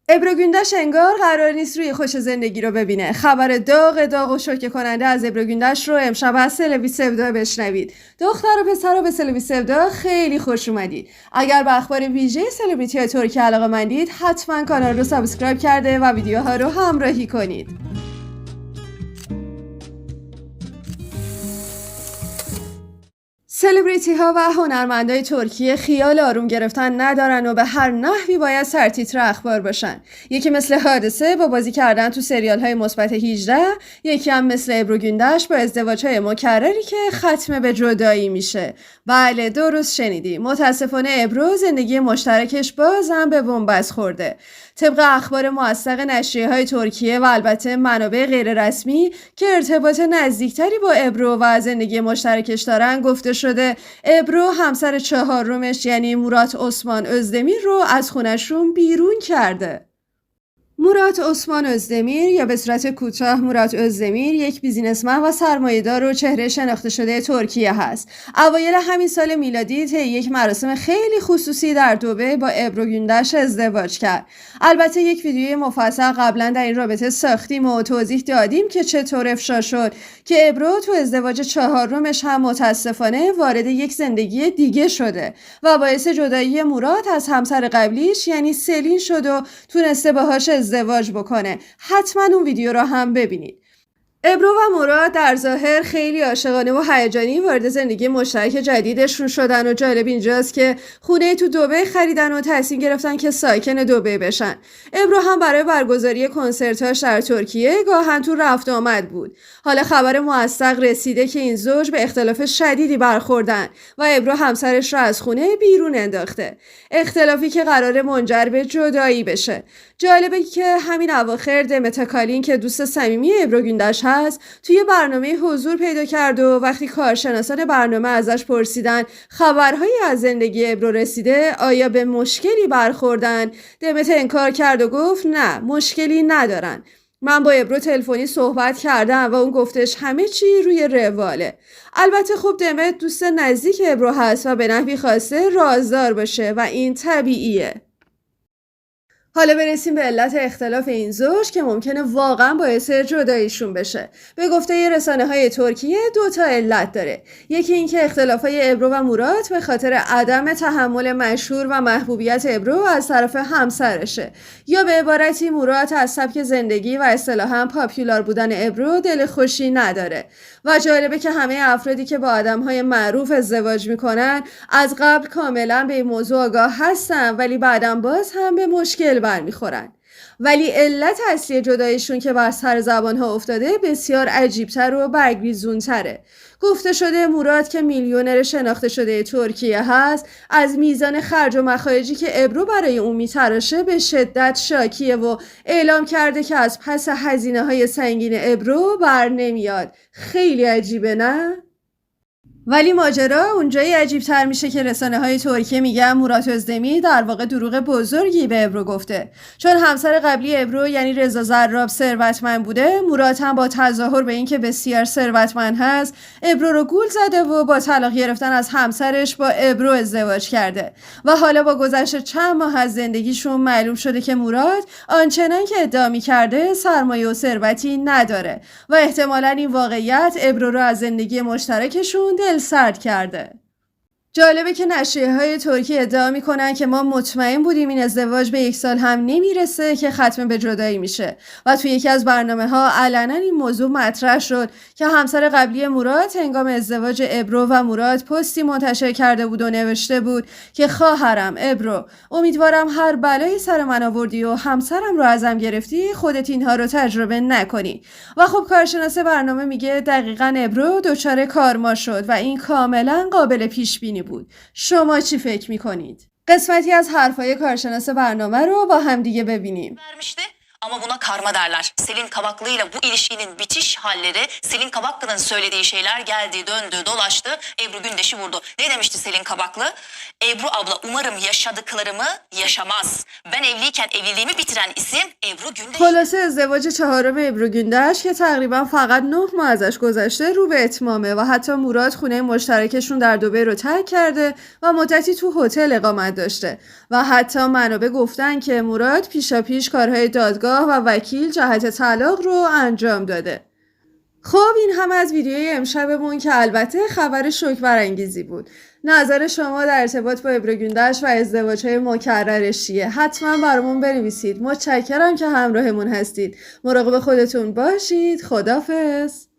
ابرو گوندش انگار قرار نیست روی خوش زندگی رو ببینه. خبر داغ و شوکه کننده از ابرو گوندش رو امشب از سلوی سودا بشنوید. دختر و پسر رو به سلوی سودا خیلی خوش اومدید. اگر به اخبار ویژه سلبریتی ترکی علاقه‌مندید حتما کانال رو سابسکرایب کرده و ویدیوها رو همراهی کنید. سلبریتی ها و هنرمندای ترکیه خیال آروم گرفتن ندارن و به هر نحوی باید سرتیتر اخبار باشن. یکی مثل حادثه با بازی کردن تو سریال های مثبت 18، یکی هم مثل ابرو گوندش با ازدواج های مکرری که ختم به جدایی میشه. بله درست شنیدی، متاسفانه ابرو زندگی مشترکش بازم به بنبست خورده. طبق اخبار موثق نشریه‌های ترکیه و البته منابع غیررسمی که ارتباط نزدیکتری با ابرو و زندگی مشترکش دارن، گفته شده ابرو همسر چهارمش یعنی مورات عثمان özdemir رو از خونشون بیرون کرده. مورات عثمان özdemir یا به صورت کوتاه مورات özdemir یک بیزینسمن و سرمایه‌دار و چهره شناخته شده ترکیه هست. اوایل همین سال میلادی طی یک مراسم خیلی خصوصی در دبی با ابرو گوندش ازدواج کرد. البته یک ویدیوی مفصل قبلا در این رابطه ساختیم و توضیح دادیم که چطور افشا شد که ابرو تو ازدواج چهارمش هم متاسفانه وارد یک زندگی دیگه شده و باعث جدایی مورات از همسر قبلیش یعنی سلین شد و تونسته باهاش ازدواج بکنه. حتما اون ویدیو رو هم ببینید. ابرو و مورات در ظاهر خیلی عاشقانه و هیجانی وارد زندگی مشترک جدیدشون شدن و جالب اینجاست که خونه تو دبی خریدن و تصمیم گرفتن که ساکن دبی بشن. ابرو هم برای برگزاری کنسرتاش در ترکیه گاهن تو رفت آمد بود. حالا خبر موثق رسیده که این زوج به اختلاف شدیدی برخوردن و ابرو همسرش رو از خونه بیرون انداخته. اختلافی که قراره منجر به جدایی بشه. جالبه که همین اواخر دمت اکالین که دوست صمیمی ابرو گوندش هست توی برنامه حضور پیدا کرد و وقتی کارشناسان برنامه ازش پرسیدن خبرهایی از زندگی ابرو رسیده، آیا به مشکلی برخوردن، دمت انکار کرد و گفت نه مشکلی ندارن. من با ابرو تلفنی صحبت کردم و اون گفتش همه چی روی رواله. البته خب دمت دوست نزدیک ابرو هست و به نحوی خواسته رازدار باشه و این طبیعیه. حالا برسیم به علت اختلاف این زوج که ممکنه واقعا باعث جداییشون بشه. به گفته رسانه‌های ترکیه 2 علت داره. یکی این که اختلافای ابرو و مورات به خاطر عدم تحمل مشهور و محبوبیت ابرو از طرف همسرشه، یا به عبارتی مورات از سبک زندگی و اصطلاحاً پاپولار بودن ابرو دل خوشی نداره. و جالبه که همه افرادی که با آدم‌های معروف ازدواج میکنن از قبل کاملا به این موضوع آگاه هستن ولی بعداً باز هم به مشکل برمیخورن. ولی علت اصلی جداییشون که بر سر زبانها افتاده بسیار عجیبتر و برگریزونتره. گفته شده مورات که میلیونر شناخته شده ترکیه هست از میزان خرج و مخارجی که ابرو برای اون میتراشه به شدت شاکیه و اعلام کرده که از پس هزینه‌های سنگین ابرو بر نمیاد. خیلی عجیبه نه؟ ولی ماجرا اونجایی عجیب‌تر میشه که رسانه‌های ترکیه میگن مورات özdemir در واقع دروغ بزرگی به ابرو گفته، چون همسر قبلی ابرو یعنی رضا زراب ثروتمند بوده. مورات هم با تظاهر به اینکه بسیار ثروتمند هست ابرو رو گول زده و با طلاق گرفتن از همسرش با ابرو ازدواج کرده و حالا با گذشت چند ماه از زندگیشون معلوم شده که مورات آنچنان که ادعا می‌کرده سرمایه و ثروتی نداره و احتمالاً این واقعیت ابرو رو از زندگی مشترکشون سرد کرده. جالبه که نشریه‌های ترکیه ادعا میکنن که ما مطمئن بودیم این ازدواج به 1 سال هم نمیرسه که ختم به جدایی میشه و توی یکی از برنامه‌ها علنا این موضوع مطرح شد که همسر قبلی مورات هنگام ازدواج ابرو و مورات پستی منتشر کرده بود و نوشته بود که خواهرم ابرو، امیدوارم هر بلایی سر من آوردی و همسرم رو ازم گرفتی خودت اینها رو تجربه نکنی. و خب کارشناس برنامه میگه دقیقاً ابرو دچار کارما شد و این کاملا قابل پیش بینی بود. شما چی فکر میکنید؟ قسمتی از حرفای کارشناس برنامه رو با هم دیگه ببینیم. Ama buna karma derler. Selin Kabaklı ile bu ilişkinin bitiş halleri, Selin Kabaklı'nın söylediği şeyler geldi, döndü, dolaştı, Ebru Gündeş'i vurdu. Ne demişti Selin Kabaklı? Ebru abla umarım yaşadıklarımı yaşamaz. Ben evliyken evliliğimi bitiren isim Ebru Gündeş. خلاصه ازدواج چهارم ابرو گندش که تقریبا فقط 9 ماه ازش گذشته رو به اتمامه و حتی مراد خونه مشترکشون در دبی رو ترک کرده و مدتی تو هتل اقامت داشته و حتی منابع گفتن که مراد پیشاپیش کارهای دادگاه و وکیل جهت طلاق رو انجام داده. خب این هم از ویدیوی امشبمون که البته خبر شوک برانگیزی بود. نظر شما در ارتباط با ابرو گندش و ازدواج‌های مکررش چیه؟ حتما برامون بنویسید. متشکرم که همراهمون هستید. مراقب خودتون باشید. خدافظ.